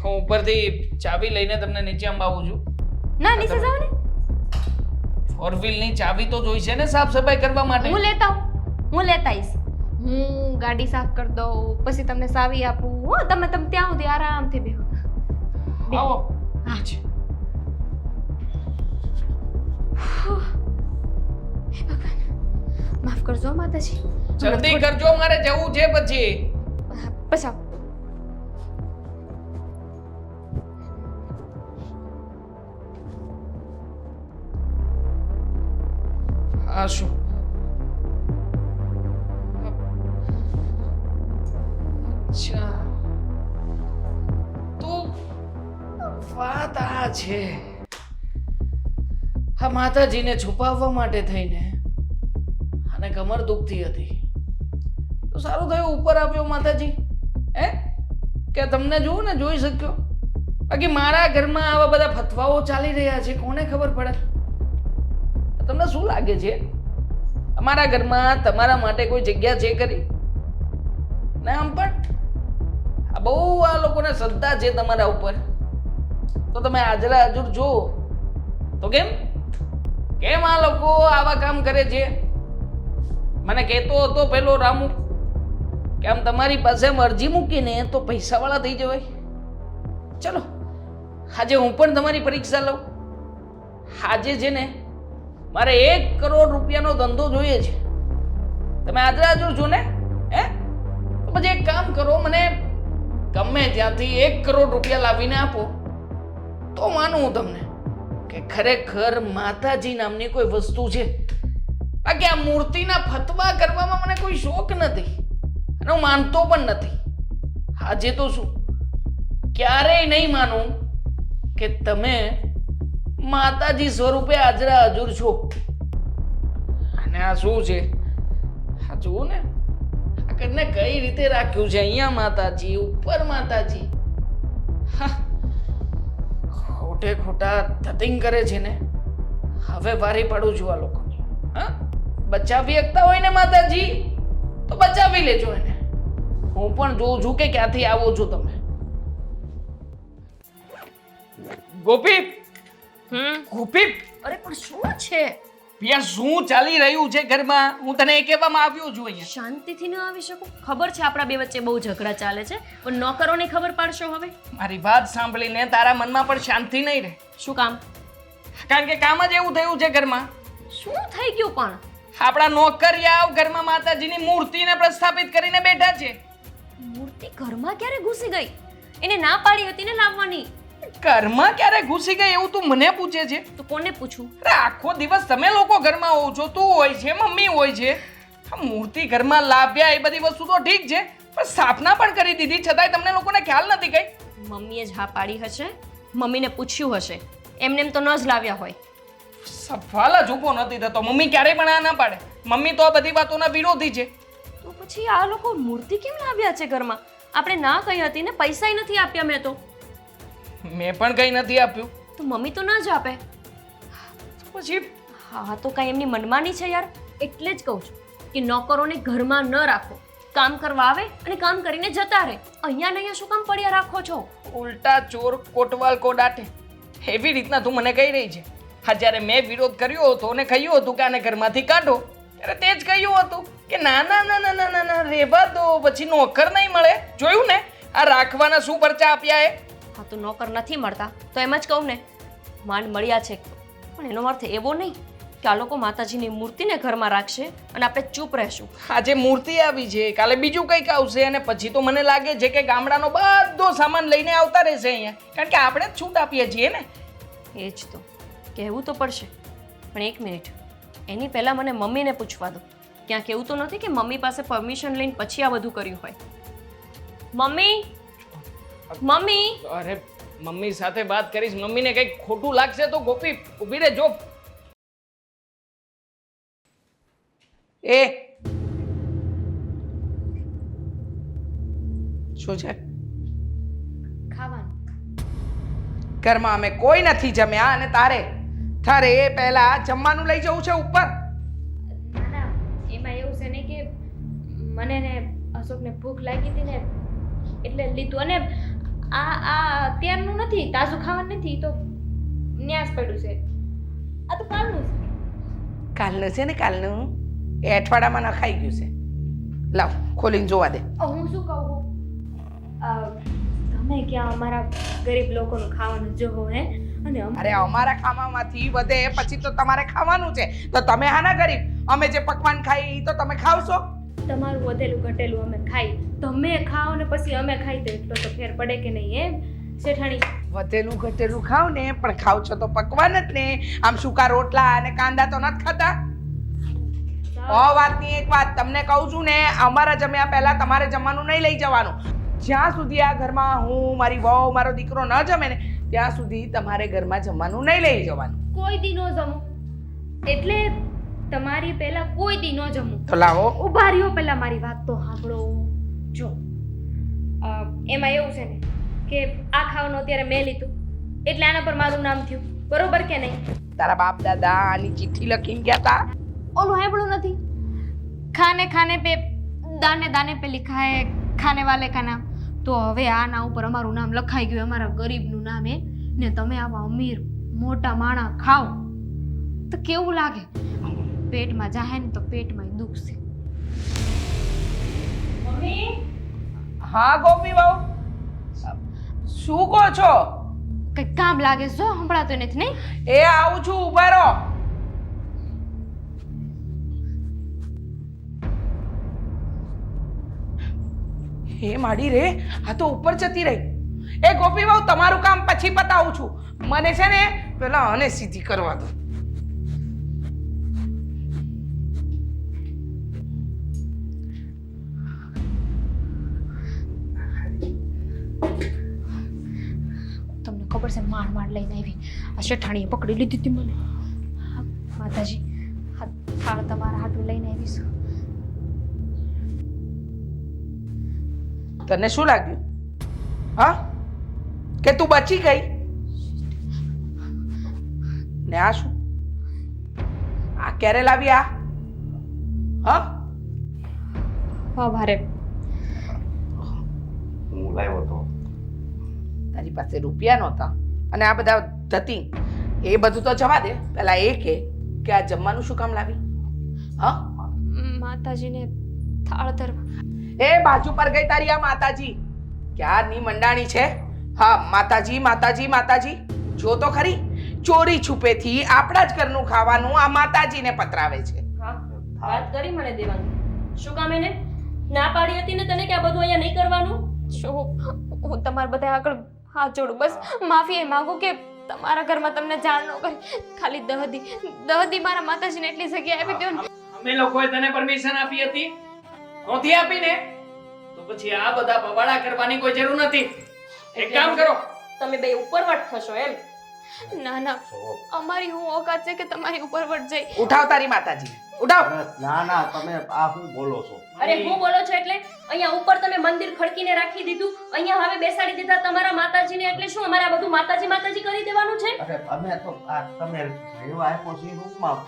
હું ઉપરથી ચાવી લઈને તમને નીચે અંબાવું છું. ના નીચે જાઓ ને, ફોર વ્હીલની ચાવી તો જોઈશે ને સાફ સફાઈ કરવા માટે. હું લેતા આવીશ. હું ગાડી સાફ કરી દઉં પછી તમને ચાવી આપું. હો તમે ત્યાં સુધી આરામથી બેહો. આવો. હા. નીચે. હે ભગવાન, માફ કરજો માતાજી. જલ્દી કરજો, મારે જવું છે પછી. બસ આવો. આ શું? અચ્છા, તો વાત આ છે. આ માતાજીને છુપાવવા માટે થઈને અને કમર દુખતી હતી તો સારું થયું ઉપર આવ્યો માતાજી, હે કે તમને જોઉં ને જોઈ શક્યો. બાકી મારા ઘરમાં આવા બધા ફતવાઓ ચાલી રહ્યા છે, કોને ખબર પડે? તમને શું લાગે છે અમારા ઘરમાં તમારા માટે કોઈ જગ્યા છે ખરી? ને આમ પણ આ બહુ આ લોકોને શ્રદ્ધા છે તમારા ઉપર, તો તમે હાજરા હજુર જો તો કેમ આ લોકો આવા કામ કરે છે? મને કહેતો હતો પેલો રામુ કે આમ તમારી પાસે અરજી મૂકીને તો પૈસાવાળા થઈ જવાય. ચલો આજે હું પણ તમારી પરીક્ષા લઉં. આજે છે ને મારે 1 કરોડ રૂપિયાનો ધંધો જોઈએ છે. તમે હાજર છો ને? હે તો પછી એક કામ કરો, મને ગમે ત્યાંથી 1 કરોડ રૂપિયા લાવીને આપો તો માનું હું તમને કે ખરેખર માતાજી નામની કોઈ વસ્તુ છે. બાકી આ મૂર્તિના ફતવા કરવામાં મને કોઈ શોખ નથી અને હું માનતો પણ નથી. આજે તો શું, ક્યારેય નહીં માનું કે તમે માતાજી સ્વરૂપે હાજરા હજુર છો. અને આ શું છે? આ જુઓ ને, આ ઘરને કઈ રીતે રાખ્યું છે. અહીંયા માતાજી, ઉપર માતાજી. ખોટે ખોટા ધતિંગ કરે છે ને. હવે વારી પાડું છું આ લોકોની. હા, બચાવી શકતા હોય ને માતાજી તો બચાવી લેજો એને. હું પણ જોઉં છું કે ક્યાંથી આવો છો તમે. ગોપી, ગોપી, અરે પણ શું છે? યાર શું ચાલી રહ્યું છે ઘરમાં? હું તને એ કહેવામાં આવ્યો છું અહીંયા. શાંતિથી ન આવી શકું? ખબર છે આપણા બે વચ્ચે બહુ ઝઘડા ચાલે છે, પણ નોકરોને ખબર પાડશો હવે? મારી વાત સાંભળીને તારા મનમાં પણ શાંતિ નહીં રહે. શું કામ? કારણ કે કામ જ એવું થયું છે ઘરમાં. શું થઈ ગયું પણ? આપણા નોકરિયાઓ ઘરમાં માતાજીની મૂર્તિને પ્રસ્થાપિત કરીને બેઠા છે. મૂર્તિ ઘરમાં ક્યારે ઘૂસી ગઈ? એને ના પાડી હતી ને લાવવાની. ઘરમાં ક્યારે ઘૂસી ગઈ એવું તું મને પૂછે છે? તો કોને પૂછું? અરે આખો દિવસ તમે લોકો ઘરમાં હોવ છો, તું હોય છે, મમ્મી હોય છે. આ મૂર્તિ ઘરમાં લાવ્યા એ બધી વસ્તુ તો ઠીક છે, પણ સ્થાપના પણ કરી દીધી છતાંય તમને લોકોને ખ્યાલ નથી કઈ? મમ્મીએ જ હા પાડી હશે, મમ્મીને પૂછ્યું હશે. એમને એમ તો ન જ લાવ્યા હોય. સવાલ જ ઊભો નથી થતો. મમ્મી ક્યારેય પણ આ ના પાડે. મમ્મી તો આ બધી વાતોના વિરોધી છે. તો પછી આ લોકો મૂર્તિ કેમ લાવ્યા છે ઘરમાં? આપણે ના કહી હતી ને, પૈસાય નથી આપ્યા મેં તો. મેં પણ કઈ નથી આપ્યું. તો મમ્મી તો ના જ આપે. પછી હા તો કાંઈ એમની મનમાની છે યાર. એટલે જ કહું છું કે નોકરોને ઘરમાં ન રાખો. કામ કરવા આવે અને કામ કરીને જતા રહે. અહીંયા ને અહીંયા શું કામ પડ્યા રાખો છો? ઉલટા ચોર કોટવાલ કો ડાટે એવી રીતના તું મને કહી રહી છે. હા જ્યારે મેં વિરોધ કર્યો હતો અને કહ્યું હતું કે આને ઘરમાંથી કાઢો ત્યારે તે જ કહ્યું હતું કે ના ના ના ના ના ના ના રહેવા દો, પછી નોકર નહીં મળે. જોયું ને આ રાખવાના શું પરચા આપ્યા એ. હા તો નોકર નથી મળતા તો એમ જ કહું ને, માંડ મળ્યા છે, પણ એનો અર્થ એવો નહીં કે આ લોકો માતાજીની મૂર્તિને ઘરમાં રાખશે અને આપણે ચૂપ રહેશું. આજે મૂર્તિ આવી છે, કાલે બીજું કંઈક આવશે અને પછી તો મને લાગે છે કે ગામડાનો બધો સામાન લઈને આવતા રહેશે અહીંયા, કારણ કે આપણે જ છૂટ આપીએ છીએ ને. એ જ તો કહેવું તો પડશે, પણ એક મિનિટ, એની પહેલાં મને મમ્મીને પૂછવા દો. ક્યાંક એવું તો નથી કે મમ્મી પાસે પરમિશન લઈને પછી આ બધું કર્યું હોય? મમ્મી, મમ્મી, અરે મમ્મી સાથે વાત કરીશ, મમ્મીને કંઈક ખોટું લાગશે તો ગોપી ઊભી રહે. જો એ શું છે? ખાવાનું. ઘરમાં અમે કોઈ નથી જમ્યા અને તારે એ પહેલા જમવાનું લઈ જવું છે ઉપર. ના ના, એમાં એવું છે ને કે મને ને અશોકને ભૂખ લાગી હતી ને એટલે લીધું. અને આ અત્યારનું નથી, તાજું ખાવાનું નથી, તો ન્યાસ પડ્યું છે. આ તો કાલનું છે. કાલનું છે ને, કાલનું એ અઠવાડિયામાં નખાઈ ગયું છે. લાવ ખોલીને જોવા દે. હું શું કહું, તમે ક્યાં અમારા ગરીબ લોકોનું ખાવાનું જોવો હે? અને અરે અમારા ખાવામાંથી વધે પછી તો તમારે ખાવાનું છે, તો તમે હાના ગરીબ? અમે જે પકવાન ખાઈ ઈ તો તમે ખાવશો? તમારું વધેલું ઘટેલું અમે ખાઈ, તમે ખાઓ ને પછી અમે ખાઈ તો એટલો તો ફેર પડે કે નહીં એમ શેઠાણી? વધેલું ઘટેલું ખાવ ને, પણ ખાવ છો તો પકવાન જ ને. આમ સૂકા રોટલા અને કાંદા તો નથી ખાતા. વાતની એક વાત તમને કહું છું ને, અમારા જમ્યા પહેલા તમારે જમવાનું નહીં લઈ જવાનું. જ્યાં સુધી આ ઘરમાં હું, મારી વહુ, મારો દીકરો ન જમે ને ત્યાં સુધી તમારે ઘરમાં જમવાનું નહીં લઈ જવાનું. કોઈ દી નો જમું એટલે તમારી પહેલા કોઈ દી નો જમું. તો લાવો. ઉભા રહ્યો, પહેલા મારી વાત તો સાંભળો. જો એમાં એવું છે ને કે આ ખાવાનું અત્યારે મેં લીધું એટલે આના પર મારું નામ થયું, બરોબર કે નહીં? તારા બાપ દાદા આની ચિઠ્ઠી લખીને ગયા હતા. ઓલું સાંભળું નથી? ખાને ખાને पे દાને દાને पे लिखा है खाने वाले का नाम. તો હવે આના ઉપર અમારું નામ લખાઈ ગયું, અમારા ગરીબનું નામ. ને તમે આવા અમીર મોટા માણા ખાઓ તો કેવું લાગે? પેટમાં જાહે ને તો પેટમાં દુખશે. મમ્મી, હા ગોપી વહુ, શું કહો છો? કંઈક કામ લાગે છે, જો સંભળાતું નથી નહીં? એ આવું છું, ઉભા રહો. હે માડી રે, આ તો ઉપર જતી રહી. એ ગોપી વહુ, તમારું કામ પછી પતાવું છું. મને છે ને પેલા આને સીધી કરવા દો. તમને ખબર છે, માંડ માંડ લઈને આવી આ શેઠાણીએ પકડી લીધી હતી મને. માતાજી, આ થાળ તમારા હાટું લઈને આવીશું. તને શું લાગ્યું? હા, કે તું બચી ગઈ? ને આ શું? આ ક્યારે લાવી આ? હા, ભારે હું લાવ્યો હતો. તારી પાસે રૂપિયા નહોતા અને આ બધા ધતી, એ બધું તો જવા દે. પેલા એ કે આ જમવાનું શું કામ લાવી? હા, માતાજીને થાળ ધરવા. એ બાજુ પર ગઈ તારી આ માતાજી. ક્યારની મંડાણી છે? હા, માતાજી માતાજી માતાજી. જો તો ખરી, ચોરી છુપેથી આપણા જ ઘરનું ખાવાનું આ માતાજીને પતરાવે છે. હા, વાત કરી મને દેવાની. શું કામ એને ના પાડી હતી ને તને કે આ બધું અહીંયા નહીં કરવાનું? હું તમારા બધા આગળ હાથ જોડું, બસ માફી એ માંગુ કે તમારા ઘરમાં તમને જાણ ન કરી. ખાલી દહદી મારા માતાજીને એટલી જગ્યા આપી દો ને. અમે લોકોએ તને પરમિશન આપી હતી, નહોતી આપીને તો પછી આ બધા બવાડા કરવાની કોઈ જરૂર નથી. એક કામ કરો, તમે બે ઉપરવટ થશો એમ? ના ના, અમારી હું ઓકાત છે કે તમારી ઉપર વટ જઈ. ઉઠાવ તારી માતાજી, ઉઠાવ. ના ના, તમે આ શું બોલો છો? અરે હું બોલો છો એટલે અહીંયા ઉપર તમે મંદિર ખડકીને રાખી દીધું, અહીંયા હવે બેસાડી દીધા તમારા માતાજીને, એટલે શું અમારે આ બધું માતાજી માતાજી કરી દેવાનું છે? અરે અમે તો આ તમે રહેવા આપ્યો છે એ રૂમમાં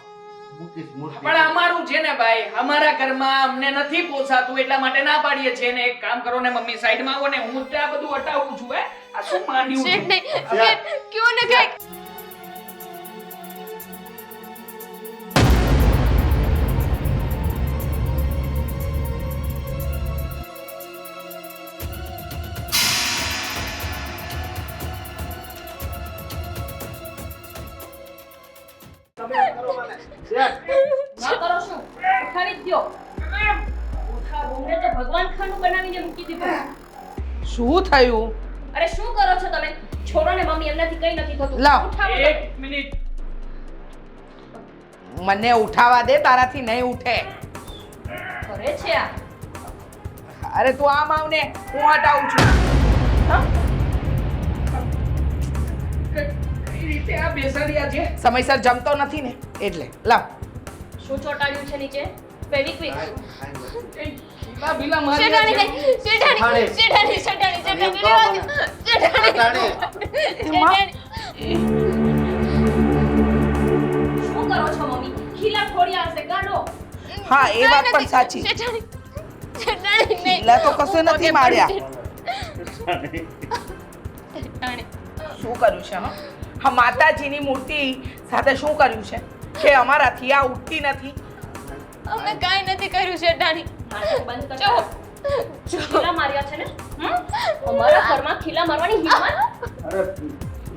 મૂકીશ મૂર્તિ. પણ અમારું છે ને ભાઈ, અમારા ઘરમાં અમને નથી પોસાતું એટલા માટે ના પાડીએ છીએ ને. એક કામ કરો ને મમ્મી, સાઈડમાં આવો ને, હું ત્યાં બધું હટાવું છું. આ શું માંડ્યું છે? શેઠ નહીં, ક્યો ને કઈ. ખાવાનું બનાવીને મૂકી દીધું. શું થયું? અરે શું કરો છો તમે? છોડો ને મમ્મી, એમનાથી કંઈ નથી થતું. લાવ. ઉઠાવો તમે. એક મિનિટ. મને ઉઠાવા દે, તારાથી નહીં ઉઠે. કરે છે આ. અરે તું આમ આવ ને, હું હટાવું છું. હા? કઈ રીતે આ બેસાડ્યા છે? સમયસર જમતો નથી ને એટલે. લાવ. શું ચોટાડ્યું છે નીચે? ફેવિક્વિક. કઈ ખીલા બીલા મારી શેઠાણી છે? નહીં, શેઠાણી, શેઠાણી, શેઠાણી, શેઠાણી, રહેવા દો. શેઠાણી, શું કરો છો મમ્મી? ખીલા ખોડિયા હશે, ગાંડો. હા, એ વાત પણ સાચી. શેઠાણી, શેઠાણી નહીં. ખીલા તો કશું નથી માર્યા. શેઠાણી, શું કર્યું છે હા? હા, માતાજીની મૂર્તિ સાથે શું કર્યું છે કે અમારાથી આ ઉઠતી નથી? અમે કાંઈ નથી કર્યું શેઠાણી. નાટક બંધ જો, કરો. ખીલા માર્યા છે ને? અમારા ઘરમાં ખીલા મારવાની હિંમત? અરે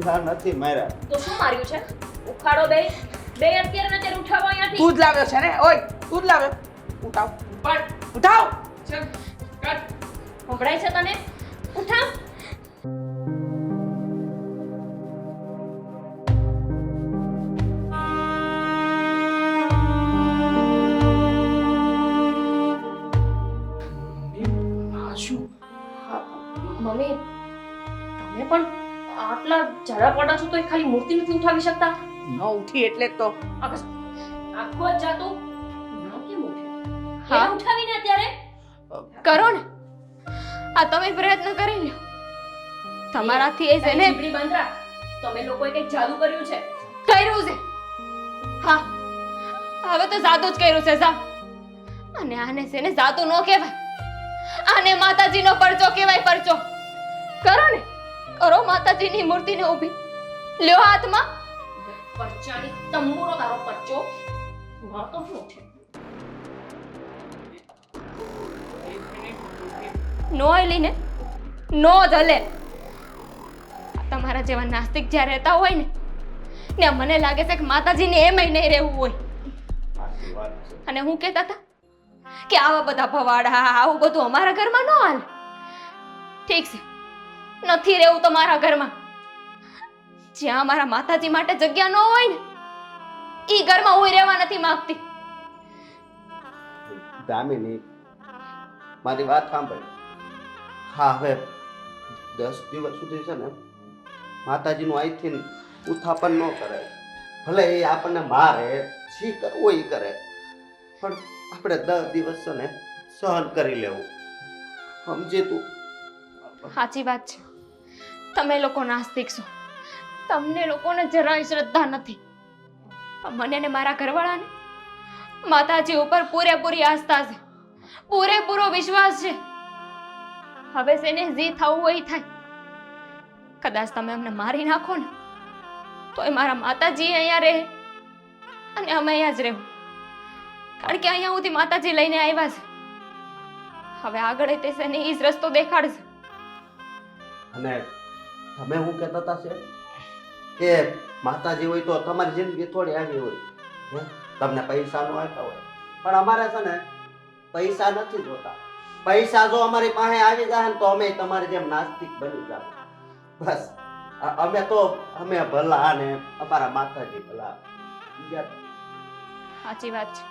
ના નથી માર્યા. તો શું માર્યું છે? ઉખાડો બે અત્યારે ને અત્યારે ઉઠાવો અહીંયાથી. તું જ લાવ્યો છે ને? ઓય, તું જ લાવ્યો. ઉઠાવ, પણ ઉઠાવ. ચાલ કાટ. સંભળાય છે તને? ઉઠાવ. આ શું? મમ્મી, તમે પણ આટલા ઝાડા પડા છો તો ખાલી મૂર્તિ નથી ઉઠાવી શકતા? ન ઉઠી એટલે જ તો. આખો જ જાતું ન કેમ ઉઠે? હા. એને ઉઠાવીને અત્યારે કરો ને. આ તમે પ્રયત્ન કરી લ્યો. તમારાથી એ છે ને જીબડી બંધ રાખ. તમે લોકોએ કંઈક જાદુ કર્યું છે. કર્યું છે. હા, હવે તો જાદુ જ કર્યું છે જા. અને આને છે ને જાદુ ન કહેવાય, આને માતાજીનો પરચો કહેવાય. પરચો કરો ને, કરો માતાજીની મૂર્તિને ઊભી. લ્યો હાથમાં. પરચાની તંબુરો તારો પરચો. માર તો શું છે? નો એલી ને નો જલે. તમારા જેવા નાસ્તિક જ્યાં રહેતા હોય ને મને લાગે છે કે માતાજીને એમય નહીં રહેવું હોય. સાચી વાત છે. અને હું કહેતા હતા કે આવા બધા ભવાડા આવું બધું અમારા ઘરમાં ન હાલે. ઠીક છે, નથી રહેવું તમારા ઘરમાં. જ્યાં અમારા માતાજી માટે જગ્યા ન હોય ને ઈ ઘરમાં હું રહેવા નથી માંગતી. દામિની, મારી વાત સાંભળ. હા, હવે 10 દિવસ સુધી છે ને માતાજીનું અહીંથી ઉત્થાપન ન કરાય. ભલે એ આપણને મારે, છી કરવું એ કરે, પણ આપણે 10 દિવસ છે ને સહન કરી લેવું. સમજે તું? સાચી વાત છે. તમે લોકો નાસ્તિક છો, તમને લોકોને જરાય શ્રદ્ધા નથી. મને ને મારા ઘરવાળાને માતાજી ઉપર પૂરેપૂરી આસ્થા છે, પૂરેપૂરો વિશ્વાસ છે. હવે સેને જે થવું હોય એ થાય. કદાચ તમે અમને મારી નાખો ને તો એ મારા માતાજી અહીંયા રહે અને અમે અહીંયા જ રહેવું. કારણ કે અહીંયા સુધી માતાજી લઈને આવ્યા છે. હવે આગળ તે છે ને એ જ રસ્તો દેખાડશે. અને તમે શું કહેતા હતા છે કે માતાજી હોય તો તમારી જિંદગી થોડી આવી હોય, હે? તમને પૈસા નો આપ્યા હોય, પણ અમારે છે ને પૈસા નથી જોતા. પૈસા જો અમારી પાસે આવી જાય ને તો અમે તમારી જેમ નાસ્તિક બની જાવ. બસ અમે ભલા ને અમારા માતાજી ભલા. સાચી વાત છે.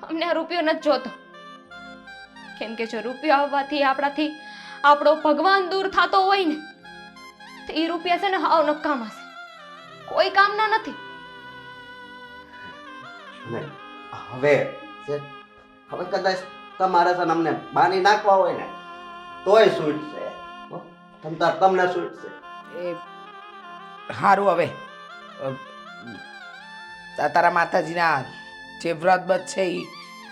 અમને આ રૂપિયો નથી જોતો. કેમ કે જો રૂપિયો આવવાથી આપણાથી આપણો ભગવાન દૂર થતો હોય ને તો એ રૂપિયા છે ને હાવ નકામા છે, કોઈ કામના નથી. ને હવે કદાચ તમારે છે ને અમને બાની નાખવા હોય ને તોય છૂટશે. તમને છૂટશે. એ સારું. હવે તારા માતાજીના જે વ્રત બત છે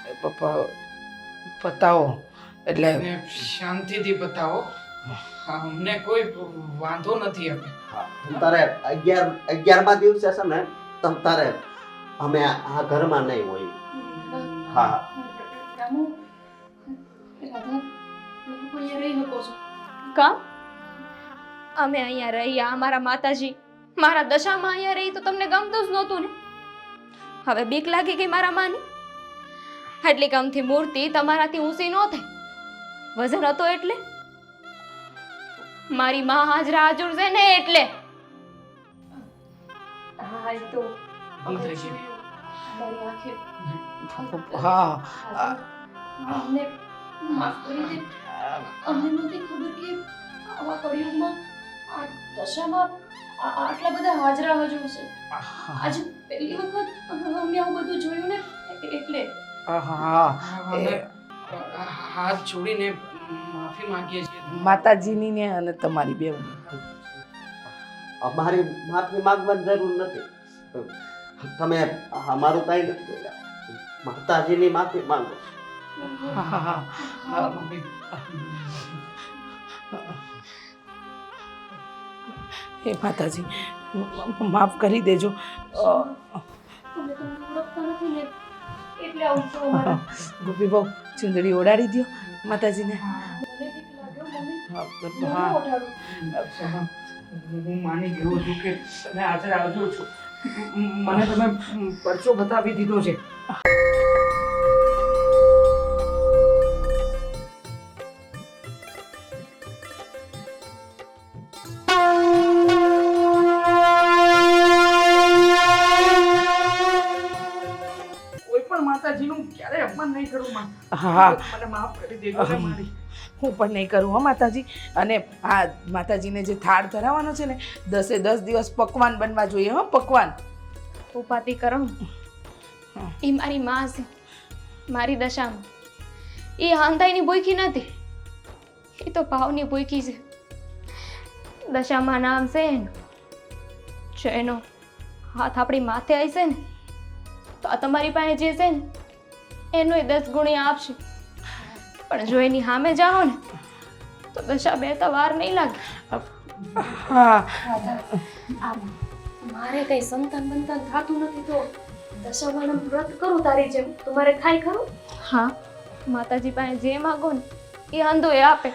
એ પતાવો. એટલે ને શાંતિથી બતાવો. હા, અમને કોઈ વાંધો નથી હવે. હા, તારે 11મા દિવસે છે ને તારે અમે આ ઘરમાં નહીં હોય. હા, રામુ, રાધા, તમે લોકો અહીંયા રહી શકો છો. કામ અમે અહીંયા રહ્યા, અમારા માતાજી મારા દશામાં અહીંયા રહી તો તમને ગમતું જ નહોતું ને. હવે બીક લાગી ગઈ મારા માની. એટલી કામથી મૂર્તિ તમારાથી ઊંચી ન થાય વજન હતો એટલે મારી માં હાજરા હાજર છે ને એટલે. હા એ તો ભૂલ થઈ ગઈ. મારી આંખે હા અમને માફ કરી દે. અમને નહોતી ખબર કે આવા કળિયુગમાં આ દશામાં આટલા બધા હાજરા હજુ છે. આજે પહેલી વખત અમે આવું બધું જોયું ને એટલે હા હાથ છોડીને માફી માંગીએ છીએ. માતાજીની ને અને તમારી બે અમારી માફી માંગવાની જરૂર નથી. તમે અમારું કાંઈ નથી બોલ્યા. માતાજીની માફી માંગો. મમ્મી, હે માતાજી માફ કરી દેજો. તમે તમને ઓળખતા નથી ને એટલે આવું છો અમારા. ગોપી બહુ ચુંદડી ઓડાડી દો માતાજીને. મને બીક લાગ્યો મમ્મી. હા હું ઓઢાડું. હું માની ગયો છું કે તમે હાજર આવજો છો. મને તમે પરચો બતાવી દીધો છે. કોઈ પણ માતાજીનું ક્યારે અપમાન નહીં કરું માં. હા મને માફ કરી દેજો ને મારી. હું પણ નહીં કરું હો માતાજી. અને આ માતાજીને જે થાળ ધરાવવાનો છે ને 10 દિવસ પકવાન બનવા જોઈએ હો પકવાન. ઉપાધિ કરો. એ મારી માં છે, મારી દશામાં. એ હાંધાઈની ભૂખી નથી, એ તો ભાવની ભૂખી છે. દશામાં નામ છે એનું. જો એનો હાથ આપણી માથે આવશે ને તો આ તમારી પાસે જે છે ને એનું 10 ગુણ્યા આપશે. પણ જો એની સામે જાઓ ને તો દશા બેતા વાર નહીં લાગે. હા મારે કઈ સંતાન બંતાન થતું નથી તો દશામાનું વ્રત કરું તારી જેમ. તમારે થાય ખરું? હા, માતાજી પાસે જે માગો ને એ આંધો એ આપે.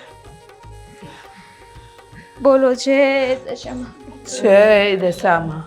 બોલો છે દશામાં. જય દશામાં.